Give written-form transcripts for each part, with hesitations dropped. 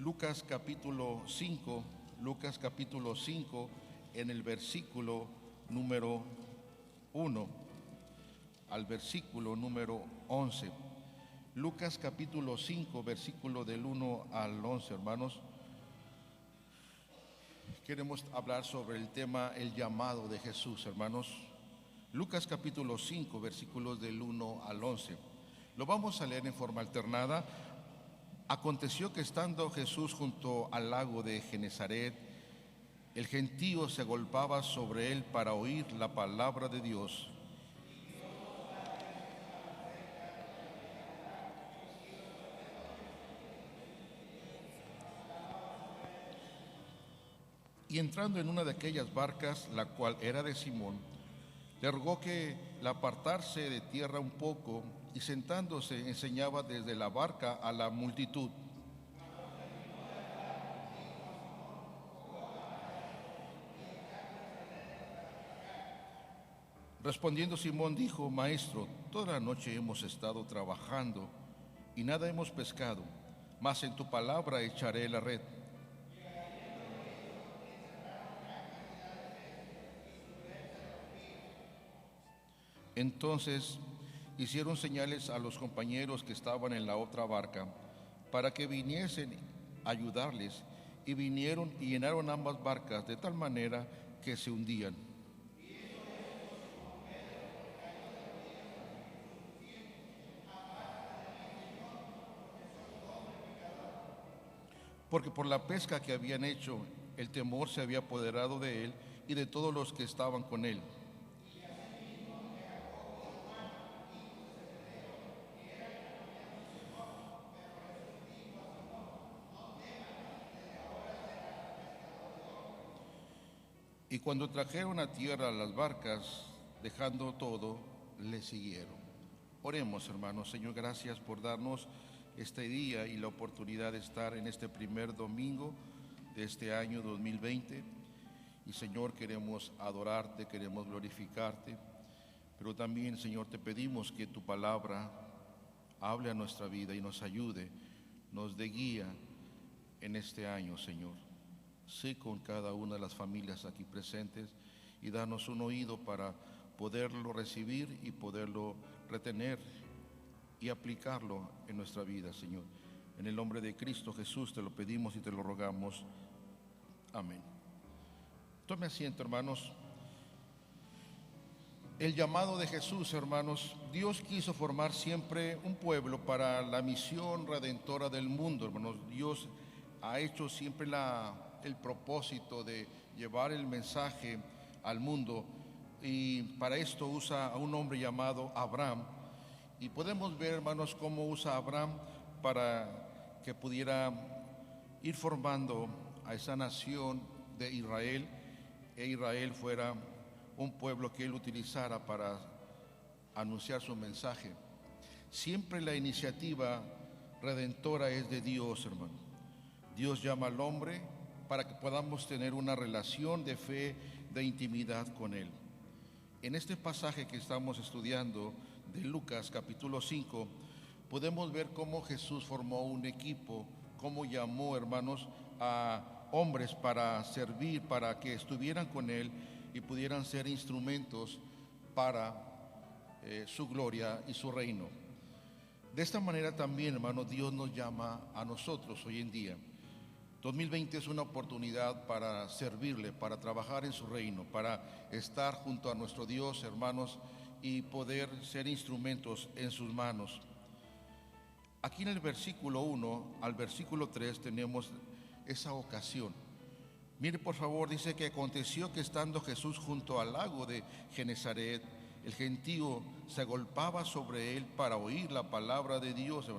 Lucas capítulo 5, en el versículo número 1 al versículo número 11. Lucas capítulo 5, versículo del 1 al 11, hermanos. Queremos hablar sobre el tema, el llamado de Jesús, hermanos. Lucas capítulo 5, versículos del 1 al 11. Lo vamos a leer en forma alternada. Aconteció que estando Jesús junto al lago de Genesaret, el gentío se agolpaba sobre él para oír la palabra de Dios. Y entrando en una de aquellas barcas, la cual era de Simón, le rogó que la apartase de tierra un poco, y sentándose enseñaba desde la barca a la multitud. Respondiendo Simón dijo: Maestro, toda la noche hemos estado trabajando y nada hemos pescado, mas en tu palabra echaré la red. Entonces hicieron señales a los compañeros que estaban en la otra barca para que viniesen a ayudarles, y vinieron y llenaron ambas barcas de tal manera que se hundían. Porque por la pesca que habían hecho, el temor se había apoderado de él y de todos los que estaban con él. Y cuando trajeron a tierra las barcas, dejando todo, le siguieron. Oremos, hermanos. Señor, gracias por darnos este día y la oportunidad de estar en este primer domingo de este año 2020. Y Señor, queremos adorarte, queremos glorificarte, pero también, Señor, te pedimos que tu palabra hable a nuestra vida y nos ayude, nos dé guía en este año, Señor. Sé con cada una de las familias aquí presentes y danos un oído para poderlo recibir y poderlo retener y aplicarlo en nuestra vida, Señor. En el nombre de Cristo Jesús te lo pedimos y te lo rogamos. Amén. Tome asiento, hermanos. El llamado de Jesús, hermanos. Dios quiso formar siempre un pueblo para la misión redentora del mundo, hermanos. Dios ha hecho siempre el propósito de llevar el mensaje al mundo, y para esto usa a un hombre llamado Abraham. Y podemos ver, hermanos, cómo usa a Abraham para que pudiera ir formando a esa nación de Israel, e Israel fuera un pueblo que él utilizara para anunciar su mensaje. Siempre la iniciativa redentora es de Dios, hermano. Dios llama al hombre para que podamos tener una relación de fe, de intimidad con Él. En este pasaje que estamos estudiando de Lucas capítulo 5, podemos ver cómo Jesús formó un equipo, cómo llamó, hermanos, a hombres para servir, para que estuvieran con Él y pudieran ser instrumentos para su gloria y su reino. De esta manera también, hermanos, Dios nos llama a nosotros hoy en día. 2020 es una oportunidad para servirle, para trabajar en su reino, para estar junto a nuestro Dios, hermanos, y poder ser instrumentos en sus manos. Aquí en el versículo 1 al versículo 3 tenemos esa ocasión. Mire, por favor, dice que aconteció que estando Jesús junto al lago de Genesaret, el gentío se agolpaba sobre él para oír la palabra de Dios.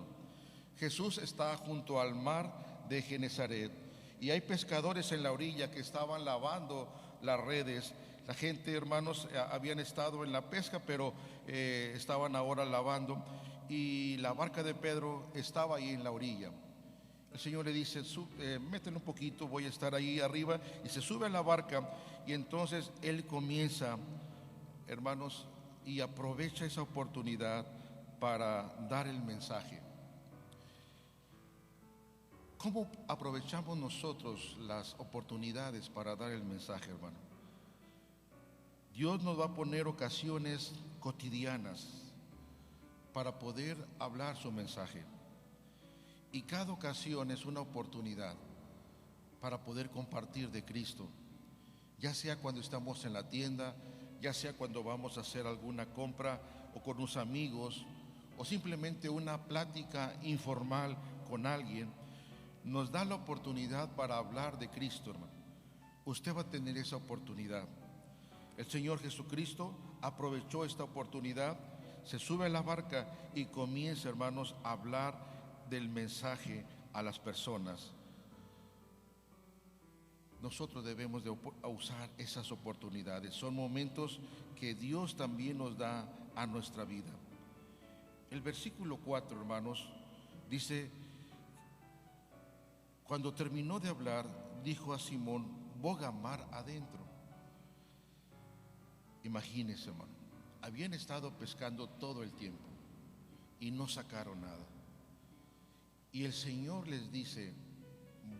Jesús está junto al mar de Genesaret y hay pescadores en la orilla que estaban lavando las redes. La gente, hermanos, habían estado en la pesca, pero estaban ahora lavando, y la barca de Pedro estaba ahí en la orilla. El Señor le dice: métele un poquito, voy a estar ahí arriba, y se sube a la barca, y entonces él comienza, hermanos, y aprovecha esa oportunidad para dar el mensaje. ¿Cómo aprovechamos nosotros las oportunidades para dar el mensaje, hermano? Dios nos va a poner ocasiones cotidianas para poder hablar su mensaje. Y cada ocasión es una oportunidad para poder compartir de Cristo, ya sea cuando estamos en la tienda, ya sea cuando vamos a hacer alguna compra o con unos amigos, o simplemente una plática informal con alguien. Nos da la oportunidad para hablar de Cristo, hermano. Usted va a tener esa oportunidad. El Señor Jesucristo aprovechó esta oportunidad, se sube a la barca y comienza, hermanos, a hablar del mensaje a las personas. Nosotros debemos de usar esas oportunidades. Son momentos que Dios también nos da a nuestra vida. El versículo 4, hermanos, dice: cuando terminó de hablar, dijo a Simón: boga mar adentro. Imagínense, hermano, habían estado pescando todo el tiempo y no sacaron nada. Y el Señor les dice: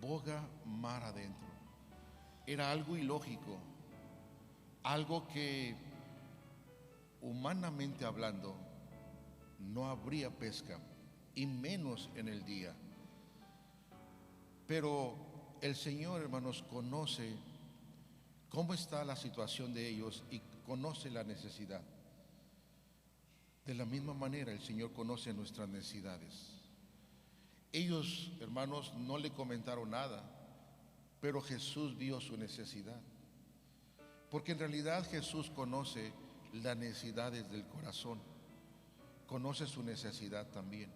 boga mar adentro. Era algo ilógico, algo que humanamente hablando no habría pesca, y menos en el día. Pero el Señor, hermanos, conoce cómo está la situación de ellos y conoce la necesidad. De la misma manera, el Señor conoce nuestras necesidades. Ellos, hermanos, no le comentaron nada, pero Jesús vio su necesidad. Porque en realidad Jesús conoce las necesidades del corazón, conoce su necesidad también.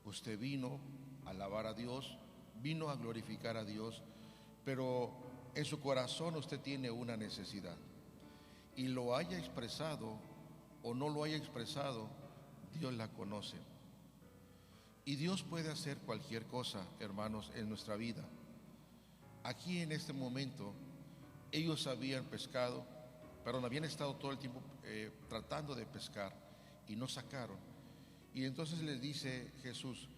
Usted vino a alabar a Dios, vino a glorificar a Dios, pero en su corazón usted tiene una necesidad. Y lo haya expresado o no lo haya expresado, Dios la conoce. Y Dios puede hacer cualquier cosa, hermanos, en nuestra vida. Aquí en este momento, ellos habían pescado, perdón, habían estado todo el tiempo tratando de pescar y no sacaron. Y entonces les dice Jesús: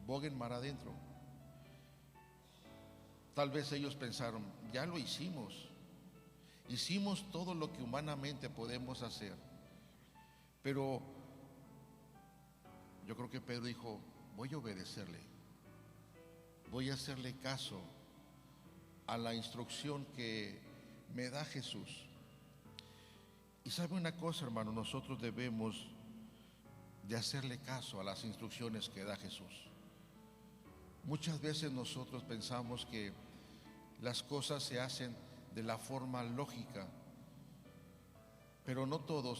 boguen mar adentro. Tal vez ellos pensaron: ya lo hicimos todo lo que humanamente podemos hacer. Pero yo creo que Pedro dijo: voy a obedecerle, voy a hacerle caso a la instrucción que me da Jesús. Y sabe una cosa, hermano, nosotros debemos de hacerle caso a las instrucciones que da Jesús. Muchas veces nosotros pensamos que las cosas se hacen de la forma lógica, pero no todo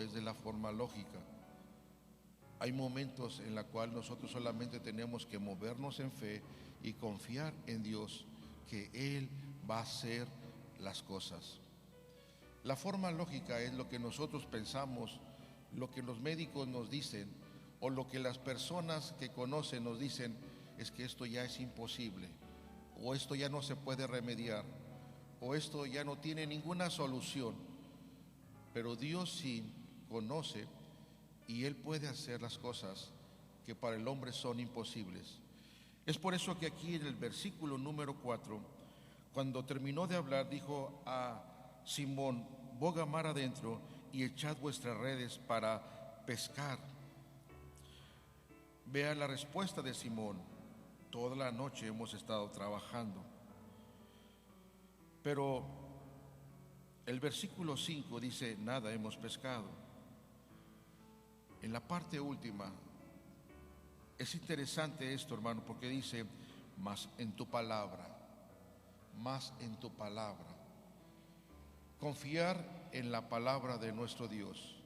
es de la forma lógica. Hay momentos en los cuales nosotros solamente tenemos que movernos en fe y confiar en Dios, que Él va a hacer las cosas. La forma lógica es lo que nosotros pensamos, lo que los médicos nos dicen, o lo que las personas que conocen nos dicen: es que esto ya es imposible, o esto ya no se puede remediar, o esto ya no tiene ninguna solución. Pero Dios sí conoce, y Él puede hacer las cosas que para el hombre son imposibles. Es por eso que aquí en el versículo número 4, cuando terminó de hablar, dijo a Simón: boga mar adentro y echad vuestras redes para pescar. Vea la respuesta de Simón: toda la noche hemos estado trabajando. Pero el versículo 5 dice: nada hemos pescado. En la parte última es interesante esto, hermano, porque dice: más en tu palabra, más en tu palabra. Confiar en la palabra de nuestro Dios.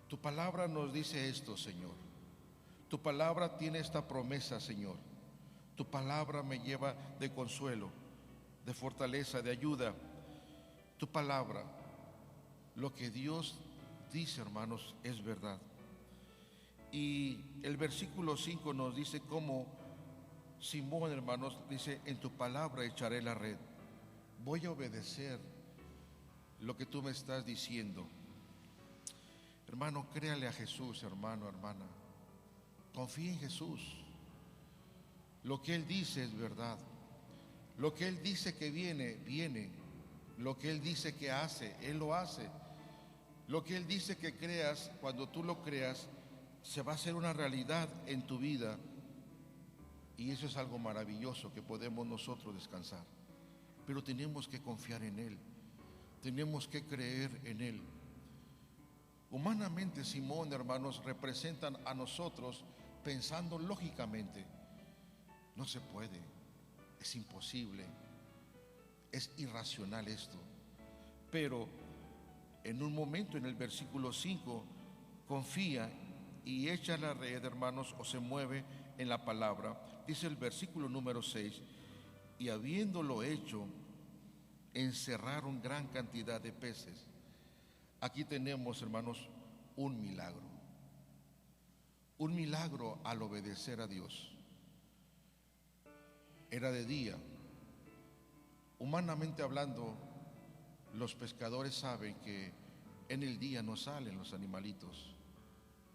Tu palabra nos dice esto, Señor. Tu palabra tiene esta promesa, Señor. Tu palabra me lleva de consuelo, de fortaleza, de ayuda. Tu palabra, lo que Dios dice, hermanos, es verdad. Y el versículo 5 nos dice cómo Simón, hermanos, dice: en tu palabra echaré la red. Voy a obedecer lo que tú me estás diciendo. Hermano, créale a Jesús, hermano, hermana. Confíe en Jesús. Lo que Él dice es verdad. Lo que Él dice que viene, viene. Lo que Él dice que hace, Él lo hace. Lo que Él dice que creas, cuando tú lo creas, se va a hacer una realidad en tu vida. Y eso es algo maravilloso que podemos nosotros descansar. Pero tenemos que confiar en Él. Tenemos que creer en Él. Humanamente, Simón, hermanos, representan a nosotros pensando lógicamente. No se puede, es imposible, es irracional esto. Pero en un momento, en el versículo 5, confía y echa la red, hermanos, o se mueve en la palabra. Dice el versículo número 6, y habiéndolo hecho, encerraron gran cantidad de peces. Aquí tenemos, hermanos, un milagro al obedecer a Dios. Era de día. Humanamente hablando, los pescadores saben que en el día no salen los animalitos,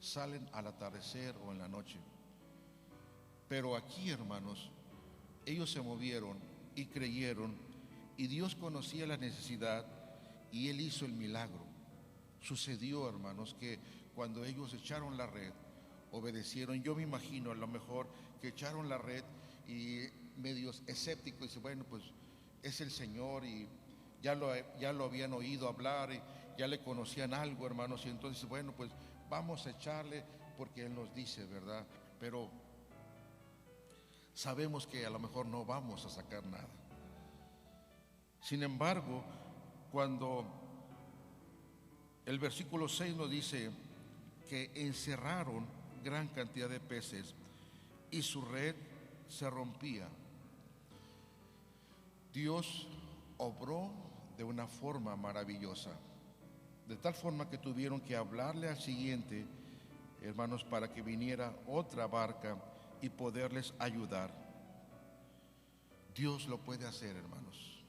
salen al atardecer o en la noche. Pero aquí, hermanos, ellos se movieron y creyeron, y Dios conocía la necesidad y Él hizo el milagro. Sucedió, hermanos, que cuando ellos echaron la red, obedecieron. Yo me imagino a lo mejor que echaron la red y medios escépticos, dice, bueno, pues es el Señor, y ya lo habían oído hablar y ya le conocían algo, hermanos, y entonces, bueno, pues vamos a echarle porque Él nos dice, ¿verdad? Pero sabemos que a lo mejor no vamos a sacar nada. Sin embargo, cuando el versículo 6 nos dice que encerraron gran cantidad de peces y su red se rompía, Dios obró de una forma maravillosa, de tal forma que tuvieron que hablarle al siguiente, hermanos, para que viniera otra barca y poderles ayudar. Dios lo puede hacer, hermanos.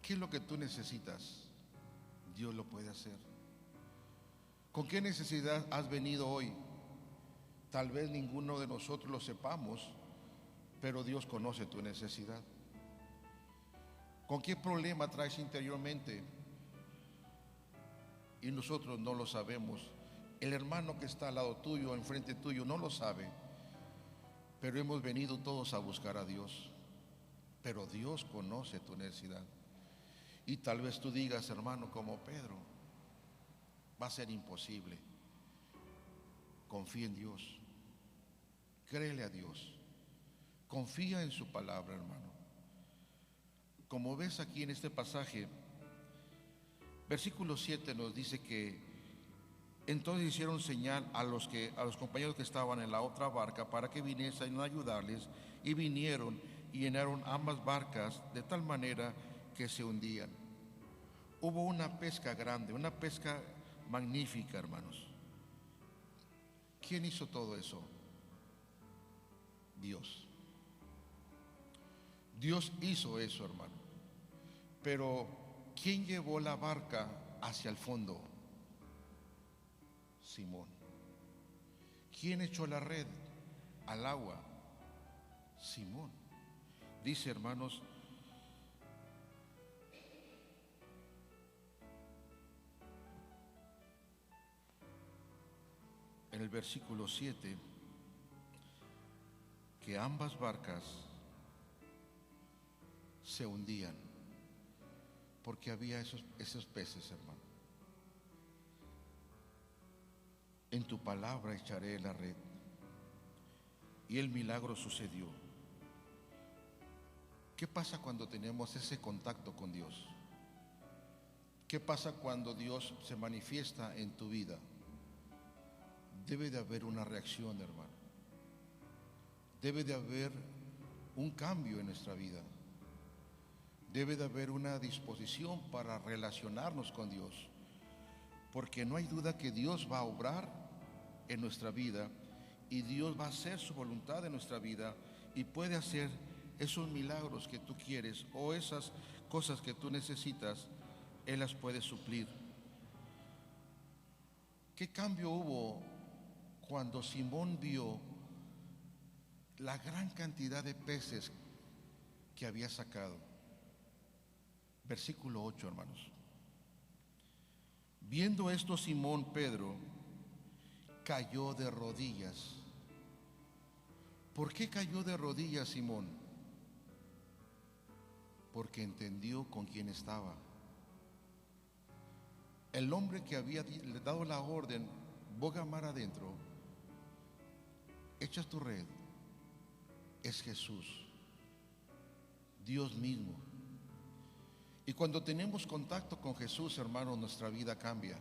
¿Qué es lo que tú necesitas? Dios lo puede hacer. ¿Con qué necesidad has venido hoy? Tal vez ninguno de nosotros lo sepamos, pero Dios conoce tu necesidad. ¿Con qué problema traes interiormente? Y nosotros no lo sabemos. El hermano que está al lado tuyo, enfrente tuyo, no lo sabe. Pero hemos venido todos a buscar a Dios. Pero Dios conoce tu necesidad. Y tal vez tú digas, hermano, como Pedro, va a ser imposible. Confía en Dios. Créele a Dios. Confía en su palabra, hermano. Como ves aquí en este pasaje, versículo 7 nos dice que entonces hicieron señal a los compañeros que estaban en la otra barca para que viniesen a ayudarles, y vinieron y llenaron ambas barcas de tal manera que se hundían. Hubo una pesca grande, una pesca magnífica, hermanos. ¿Quién hizo todo eso? Dios. Dios hizo eso, hermano. Pero ¿quién llevó la barca hacia el fondo? Simón. ¿Quién echó la red al agua? Simón. Dice, hermanos, en el versículo 7, que ambas barcas se hundían porque había esos peces, hermano. En tu palabra echaré la red. Y el milagro sucedió. ¿Qué pasa cuando tenemos ese contacto con Dios? ¿Qué pasa cuando Dios se manifiesta en tu vida? Debe de haber una reacción, hermano. Debe de haber un cambio en nuestra vida. Debe de haber una disposición para relacionarnos con Dios. Porque no hay duda que Dios va a obrar en nuestra vida y Dios va a hacer su voluntad en nuestra vida y puede hacer esos milagros que tú quieres o esas cosas que tú necesitas, Él las puede suplir. ¿Qué cambio hubo cuando Simón vio la gran cantidad de peces que había sacado. Versículo 8, hermanos. Viendo esto, Simón Pedro cayó de rodillas. ¿Por qué cayó de rodillas Simón? Porque entendió con quién estaba. El hombre que había dado la orden, boga mar adentro, echa tu red, es Jesús, Dios mismo. Y cuando tenemos contacto con Jesús, hermanos, nuestra vida cambia.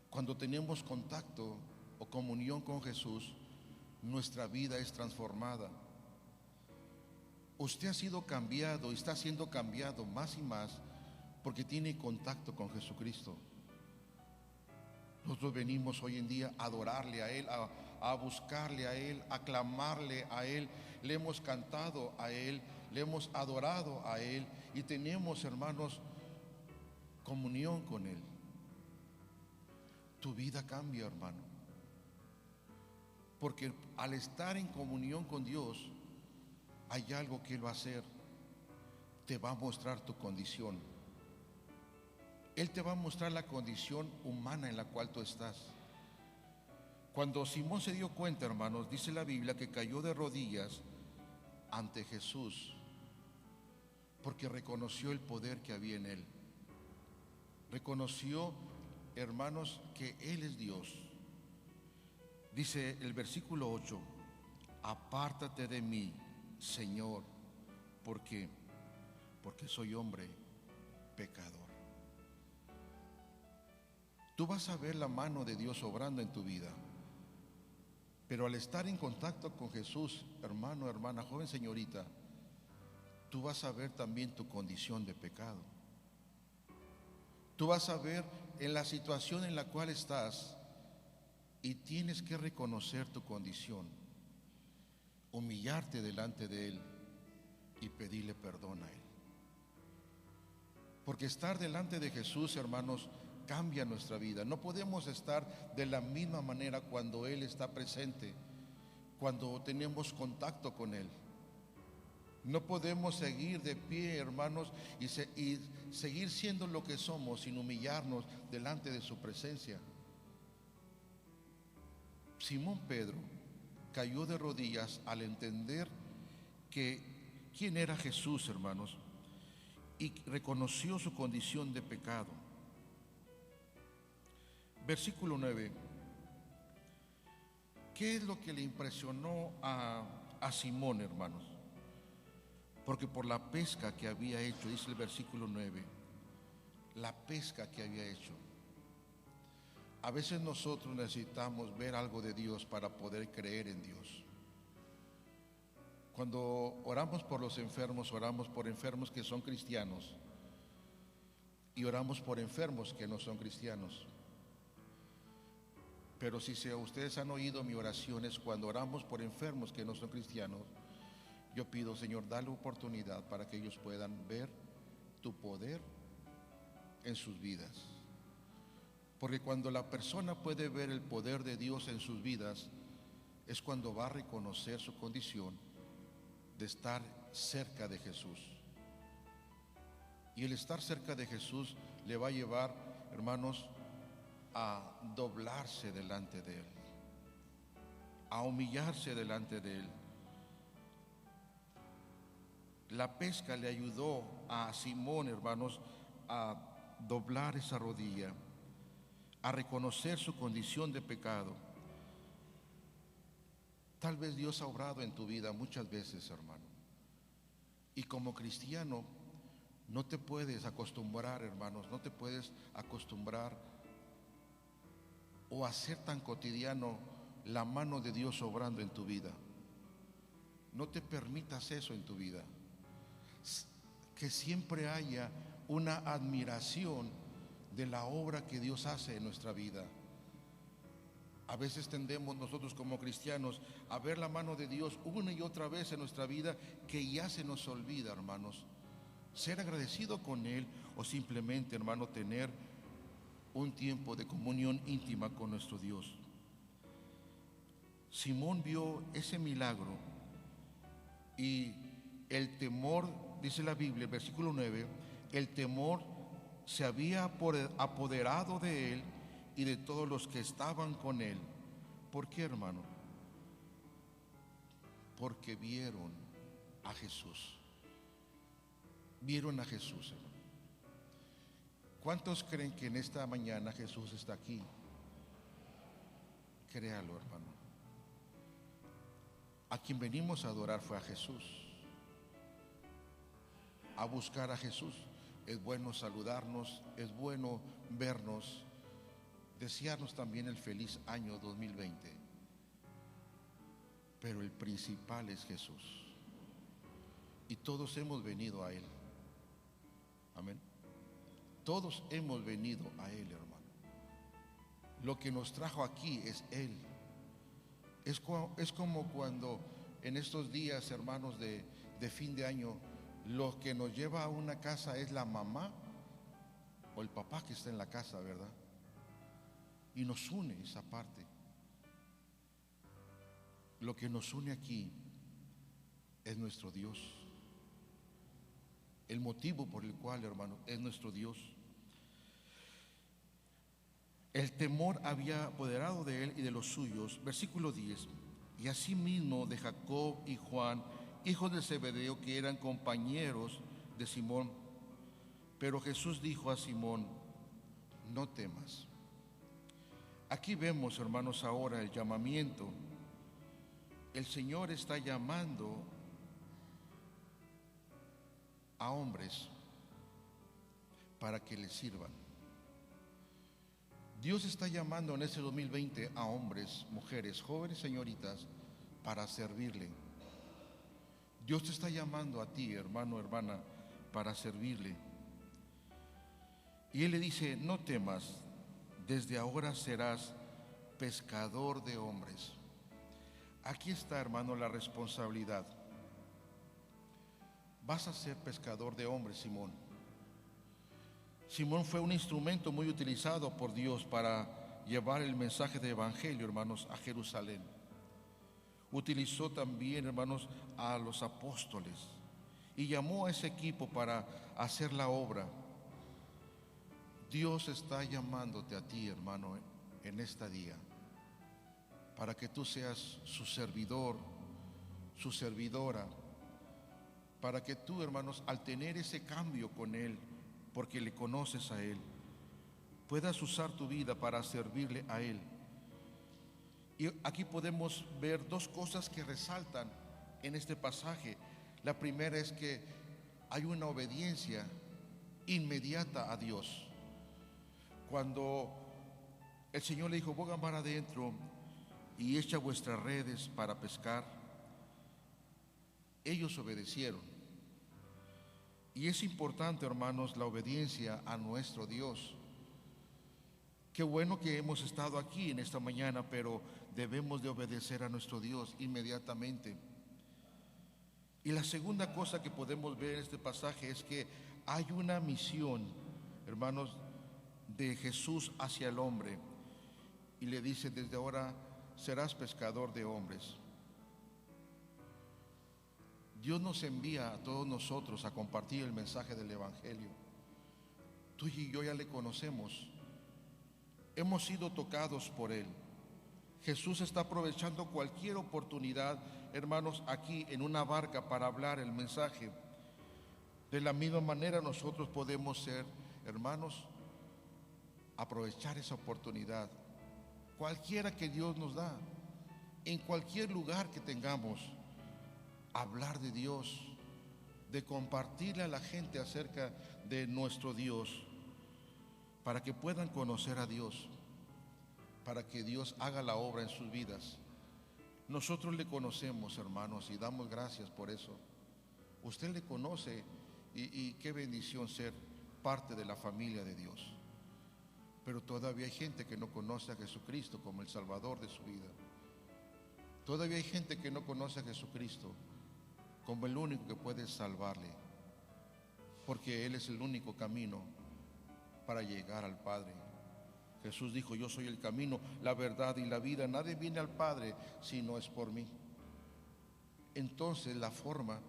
Cuando tenemos contacto o comunión con Jesús, nuestra vida es transformada. Usted ha sido cambiado y está siendo cambiado más y más porque tiene contacto con Jesucristo. Nosotros venimos hoy en día a adorarle a Él, a buscarle a Él, a clamarle a Él. Le hemos cantado a Él, le hemos adorado a Él y tenemos, hermanos, comunión con Él. Tu vida cambia, hermano, porque al estar en comunión con Dios hay algo que Él va a hacer. Te va a mostrar tu condición. Él te va a mostrar la condición humana en la cual tú estás. Cuando Simón se dio cuenta, hermanos, dice la Biblia que cayó de rodillas ante Jesús porque reconoció el poder que había en él. Reconoció, hermanos, que Él es Dios. Dice el versículo 8: apártate de mí, Señor, porque soy hombre pecador. Tú vas a ver la mano de Dios obrando en tu vida, pero al estar en contacto con Jesús, hermano, hermana, joven, señorita, tú vas a ver también tu condición de pecado. Tú vas a ver en la situación en la cual estás y tienes que reconocer tu condición, humillarte delante de Él y pedirle perdón a Él. Porque estar delante de Jesús, hermanos, cambia nuestra vida. No podemos estar de la misma manera cuando Él está presente, cuando tenemos contacto con Él. No podemos seguir de pie, hermanos, y seguir siendo lo que somos sin humillarnos delante de su presencia. Simón Pedro cayó de rodillas al entender quién era Jesús, hermanos, y reconoció su condición de pecado. Versículo 9. ¿Qué es lo que le impresionó a Simón, hermanos? Porque por la pesca que había hecho, dice el versículo 9, la pesca que había hecho. A veces nosotros necesitamos ver algo de Dios para poder creer en Dios. Cuando oramos por los enfermos, oramos por enfermos que son cristianos y oramos por enfermos que no son cristianos. Pero si ustedes han oído mi oración, es cuando oramos por enfermos que no son cristianos, yo pido, Señor, dale oportunidad para que ellos puedan ver tu poder en sus vidas. Porque cuando la persona puede ver el poder de Dios en sus vidas, es cuando va a reconocer su condición de estar cerca de Jesús. Y el estar cerca de Jesús le va a llevar, hermanos, a doblarse delante de Él, a humillarse delante de Él. La pesca le ayudó a Simón, hermanos, a doblar esa rodilla, a reconocer su condición de pecado. Tal vez Dios ha obrado en tu vida muchas veces, hermano. Y como cristiano, no te puedes acostumbrar, hermanos, no te puedes acostumbrar o hacer tan cotidiano la mano de Dios obrando en tu vida. No te permitas eso en tu vida. Que siempre haya una admiración de la obra que Dios hace en nuestra vida. A veces tendemos nosotros como cristianos a ver la mano de Dios una y otra vez en nuestra vida, que ya se nos olvida, hermanos, ser agradecido con Él o simplemente, hermano, tener un tiempo de comunión íntima con nuestro Dios. Simón vio ese milagro Y el temor, dice la Biblia, versículo 9, el temor se había apoderado de él y de todos los que estaban con él. ¿Por qué, hermano? Porque vieron a Jesús. Vieron a Jesús, hermano. ¿Cuántos creen que en esta mañana Jesús está aquí? Créalo, hermano. A quien venimos a adorar fue a Jesús, a buscar a Jesús. Es bueno saludarnos, es bueno vernos, desearnos también el feliz año 2020. Pero el principal es Jesús. Y todos hemos venido a Él. Amén. Todos hemos venido a Él, hermano. Lo que nos trajo aquí es Él. Es como cuando en estos días, hermanos, de fin de año, lo que nos lleva a una casa es la mamá o el papá que está en la casa, ¿verdad? Y nos une esa parte. Lo que nos une aquí es nuestro Dios. El motivo por el cual, hermano, es nuestro Dios. El temor había apoderado de él y de los suyos. Versículo 10. Y asimismo de Jacob y Juan, hijos de Zebedeo, que eran compañeros de Simón. Pero Jesús dijo a Simón: no temas. Aquí vemos, hermanos, ahora el llamamiento. El Señor está llamando a hombres para que le sirvan. Dios está llamando en este 2020 a hombres, mujeres, jóvenes, señoritas, para servirle. Dios te está llamando a ti, hermano, hermana, para servirle. Y Él le dice: no temas, desde ahora serás pescador de hombres. Aquí está, hermano, la responsabilidad. Vas a ser pescador de hombres, Simón. Simón fue un instrumento muy utilizado por Dios para llevar el mensaje del Evangelio, hermanos, a Jerusalén. Utilizó también, hermanos, a los apóstoles y llamó a ese equipo para hacer la obra. Dios está llamándote a ti, hermano, en este día, para que tú seas su servidor, su servidora, para que tú, hermanos, al tener ese cambio con Él, porque le conoces a Él, puedas usar tu vida para servirle a Él. Y aquí podemos ver dos cosas que resaltan en este pasaje. La primera es que hay una obediencia inmediata a Dios. Cuando el Señor le dijo: pongan mar adentro y echa vuestras redes para pescar, ellos obedecieron. Y es importante, hermanos, la obediencia a nuestro Dios. Qué bueno que hemos estado aquí en esta mañana, pero debemos de obedecer a nuestro Dios inmediatamente. Y la segunda cosa que podemos ver en este pasaje es que hay una misión, hermanos, de Jesús hacia el hombre. Y le dice: desde ahora serás pescador de hombres. Dios nos envía a todos nosotros a compartir el mensaje del Evangelio. Tú y yo ya le conocemos. Hemos sido tocados por Él. Jesús está aprovechando cualquier oportunidad, hermanos, aquí en una barca para hablar el mensaje. De la misma manera nosotros podemos ser, hermanos, aprovechar esa oportunidad, cualquiera que Dios nos da, en cualquier lugar que tengamos. Hablar de Dios, de compartirle a la gente acerca de nuestro Dios, para que puedan conocer a Dios, para que Dios haga la obra en sus vidas. Nosotros le conocemos, hermanos, y damos gracias por eso. Usted le conoce y qué bendición ser parte de la familia de Dios. Pero todavía hay gente que no conoce a Jesucristo como el Salvador de su vida. Todavía hay gente que no conoce a Jesucristo como el único que puede salvarle, porque Él es el único camino para llegar al Padre. Jesús dijo: yo soy el camino, la verdad y la vida. Nadie viene al Padre si no es por mí. entonces la forma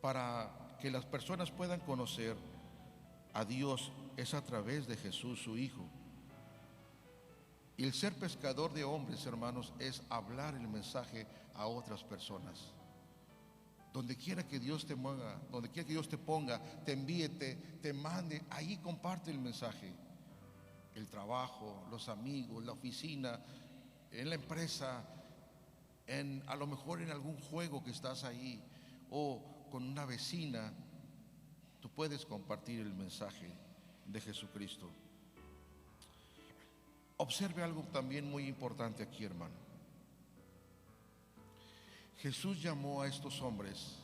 para que las personas puedan conocer a Dios es a través de Jesús, su Hijo. Y el ser pescador de hombres, hermanos, es hablar el mensaje a otras personas. Donde quiera que Dios te mueva, donde quiera que Dios te ponga, te envíe, te mande, ahí comparte el mensaje. El trabajo, los amigos, la oficina, en la empresa, a lo mejor en algún juego que estás ahí, o con una vecina, tú puedes compartir el mensaje de Jesucristo. Observe algo también muy importante aquí, hermano. Jesús llamó a estos hombres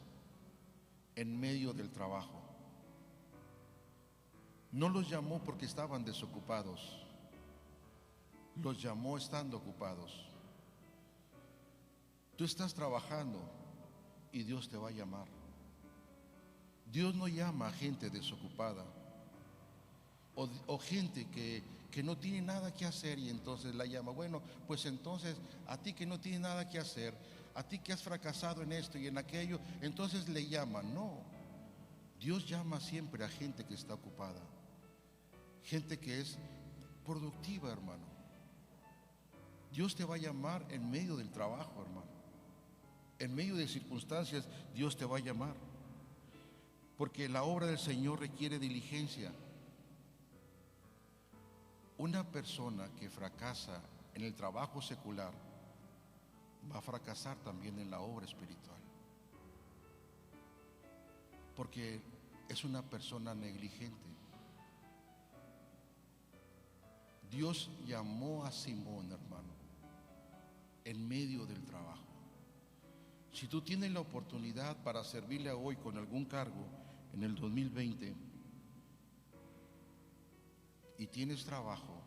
en medio del trabajo. No los llamó porque estaban desocupados, los llamó estando ocupados. Tú estás trabajando y Dios te va a llamar. Dios no llama a gente desocupada o gente que no tiene nada que hacer y entonces la llama. Bueno, pues entonces a ti que no tienes nada que hacer, a ti que has fracasado en esto y en aquello, entonces le llama. No, Dios llama siempre a gente que está ocupada, gente que es productiva, hermano. Dios te va a llamar en medio del trabajo, hermano. En medio de circunstancias, Dios te va a llamar. Porque la obra del Señor requiere diligencia. Una persona que fracasa en el trabajo secular va a fracasar también en la obra espiritual. Porque es una persona negligente. Dios llamó a Simón, hermano, en medio del trabajo. Si tú tienes la oportunidad para servirle a hoy con algún cargo en el 2020 y tienes trabajo,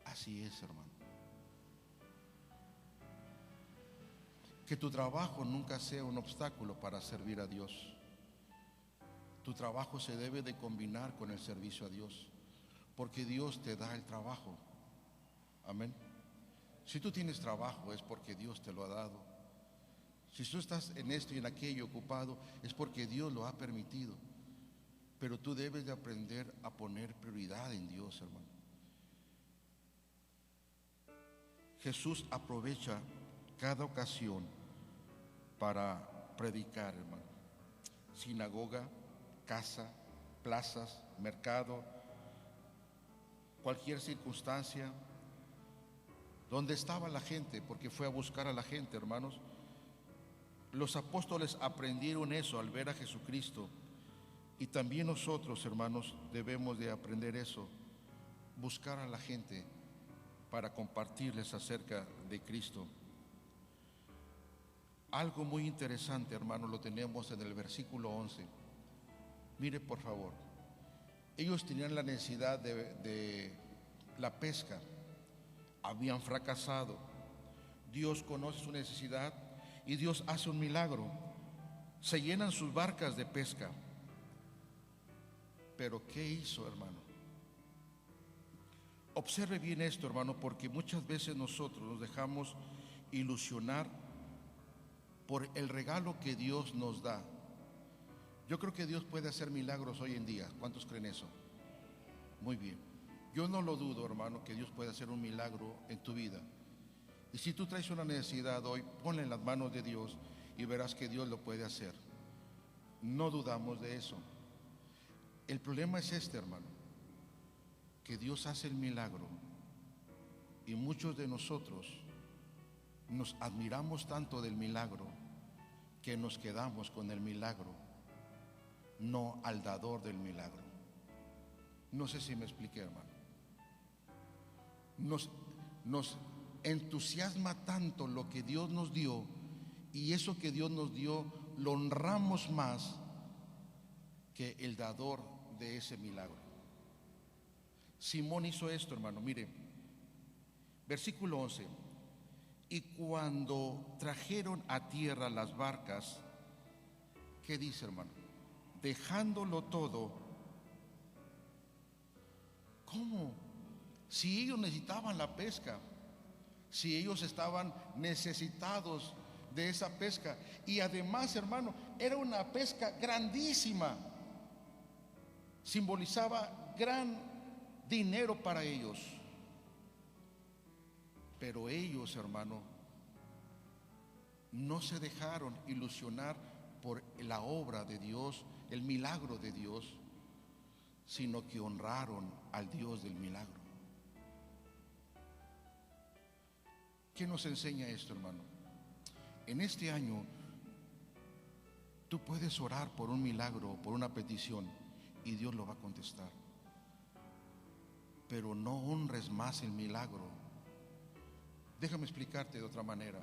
así es, hermano. Que tu trabajo nunca sea un obstáculo para servir a Dios. Tu trabajo se debe de combinar con el servicio a Dios, porque Dios te da el trabajo. Amén. Si tú tienes trabajo es porque Dios te lo ha dado. Si tú estás en esto y en aquello ocupado es porque Dios lo ha permitido. Pero tú debes de aprender a poner prioridad en Dios, hermano. Jesús aprovecha cada ocasión para predicar, hermano. Sinagoga, casa, plazas, mercado, cualquier circunstancia. ¿Dónde estaba la gente? Porque fue a buscar a la gente, hermanos. Los apóstoles aprendieron eso al ver a Jesucristo. Y también nosotros, hermanos, debemos de aprender eso. Buscar a la gente para compartirles acerca de Cristo. Algo muy interesante, hermano, lo tenemos en el versículo 11. Mire, por favor. Ellos tenían la necesidad de la pesca. Habían fracasado. Dios conoce su necesidad y Dios hace un milagro. Se llenan sus barcas de pesca. Pero ¿qué hizo, hermano? Observe bien esto, hermano, porque muchas veces nosotros nos dejamos ilusionar por el regalo que Dios nos da. Yo creo que Dios puede hacer milagros hoy en día. ¿Cuántos creen eso? Muy bien. Yo no lo dudo, hermano, que Dios puede hacer un milagro en tu vida. Y si tú traes una necesidad hoy, ponla en las manos de Dios y verás que Dios lo puede hacer. No dudamos de eso. El problema es este, hermano, que Dios hace el milagro y muchos de nosotros nos admiramos tanto del milagro que nos quedamos con el milagro, no al dador del milagro. No sé si me expliqué, hermano. Nos entusiasma tanto lo que Dios nos dio, y eso que Dios nos dio lo honramos más que el dador de ese milagro. Simón hizo esto, hermano. Mire, versículo 11. Y cuando trajeron a tierra las barcas, ¿qué dice, hermano? Dejándolo todo. ¿Cómo? Si ellos necesitaban la pesca, si ellos estaban necesitados de esa pesca. Y además, hermano, era una pesca grandísima. Simbolizaba gran dinero para ellos. Pero ellos, hermano, no se dejaron ilusionar por la obra de Dios, el milagro de Dios, sino que honraron al Dios del milagro. ¿Qué nos enseña esto, hermano? En este año tú puedes orar por un milagro, por una petición, y Dios lo va a contestar. Pero no honres más el milagro. Déjame explicarte de otra manera.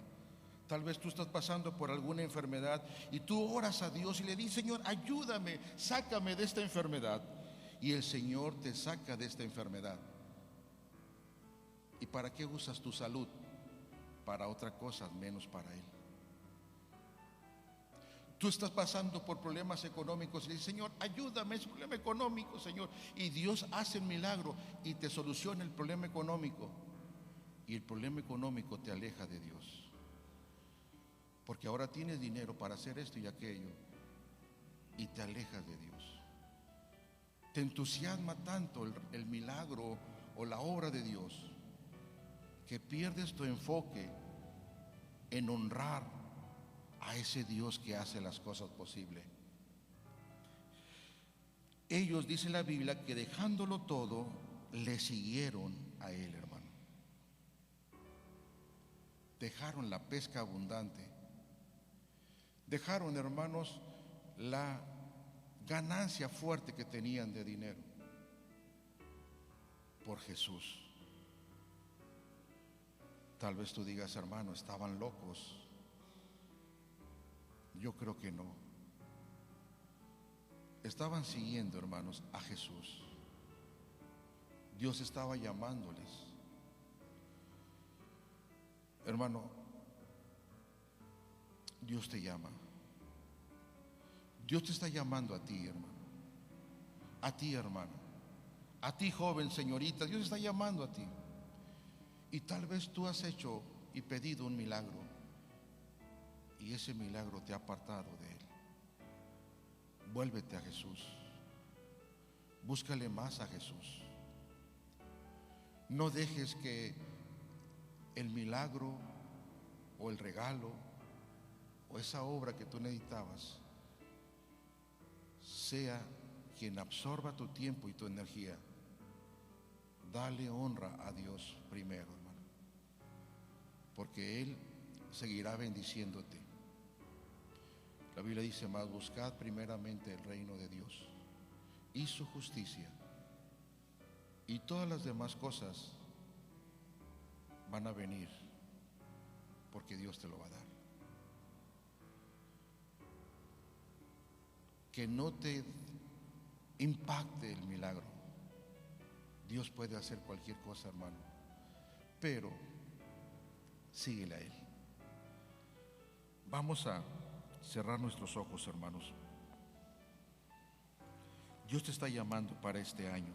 Tal vez tú estás pasando por alguna enfermedad y tú oras a Dios y le dices: Señor, ayúdame, sácame de esta enfermedad. Y el Señor te saca de esta enfermedad. ¿Y para qué usas tu salud? Para otra cosa, menos para Él. Tú estás pasando por problemas económicos y le dices: Señor, ayúdame, es un problema económico, Señor. Y Dios hace el milagro y te soluciona el problema económico. Y el problema económico te aleja de Dios. Porque ahora tienes dinero para hacer esto y aquello y te alejas de Dios. Te entusiasma tanto el milagro o la obra de Dios que pierdes tu enfoque en honrar a ese Dios que hace las cosas posibles. Ellos, dice la Biblia, que dejándolo todo, le siguieron a Él, hermano. Dejaron la pesca abundante. Dejaron, hermanos, la ganancia fuerte que tenían de dinero por Jesús. Tal vez tú digas: hermano, estaban locos. Yo creo que no. Estaban siguiendo, hermanos, a Jesús. Dios estaba llamándoles. Hermano, Dios te llama. Dios te está llamando a ti, hermano. A ti, hermano. A ti, joven, señorita. Dios está llamando a ti. Y tal vez tú has hecho y pedido un milagro, y ese milagro te ha apartado de Él. Vuélvete a Jesús. Búscale más a Jesús. No dejes que el milagro o el regalo o esa obra que tú necesitabas sea quien absorba tu tiempo y tu energía. Dale honra a Dios primero, hermano, porque Él seguirá bendiciéndote. La Biblia dice: más buscad primeramente el reino de Dios y su justicia, y todas las demás cosas van a venir, porque Dios te lo va a dar. Que no te impacte el milagro. Dios puede hacer cualquier cosa, hermano, pero síguele a Él. Vamos a cerrar nuestros ojos, hermanos. Dios te está llamando para este año.